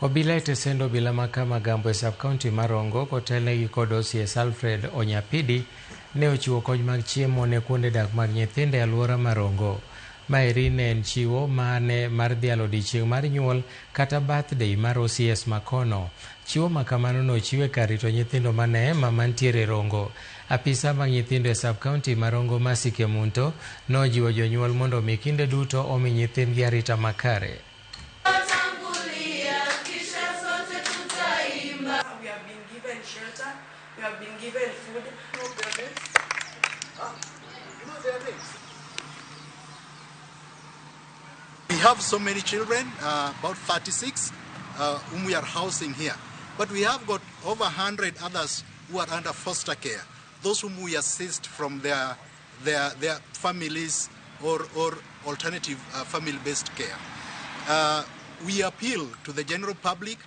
Obila tesendo Obila makama gambo e sub-county mar Rongo kotelnegi kod OCS Alfred Onyapidi ne ochiwo kony mag chiemo ne kuonde dak mag nyithindo e alwora mar Rongo. Maeri ne en chiwo mane mar dhialo odiechieng' mar nyuol kata birthday mar OCS makono. Chiwo makamano nochiwe kar rito nyithindo mane mantiere Rongo. Apisa mag nyithindo e sub-county mar Rongo Mercy Kemunto nojiwo jonyuol mondo omi kinde duto omi nyithindgi arita makare. We have been given shelter, we have been given food. We have so many children, about 36, whom we are housing here. But we have got over 100 others who are under foster care, those whom we assist from their families or alternative family-based care. We appeal to the general public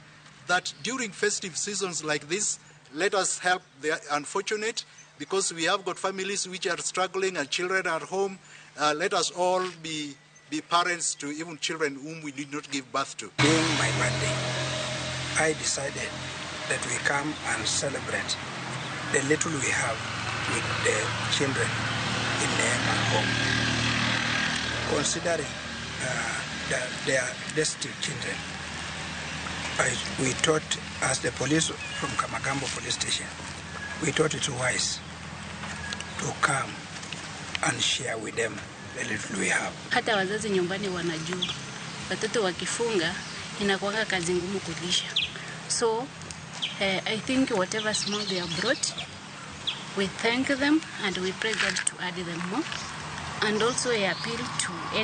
that during festive seasons like this, let us help the unfortunate, because we have got families which are struggling and children are home. Let us all be parents to even children whom we did not give birth to. Being my birthday, I decided that we come and celebrate the little we have with the children in my home. Considering that they are destitute children, we thought, as the police from Kamagambo police station, we thought it wise to come and share with them the little we have. Hata wazazi nyumbani wanajua watoto wakifunga inakuwa kazi ngumu kulisha. So I think whatever small they have brought, we thank them and we pray God to add them more. And also I appeal to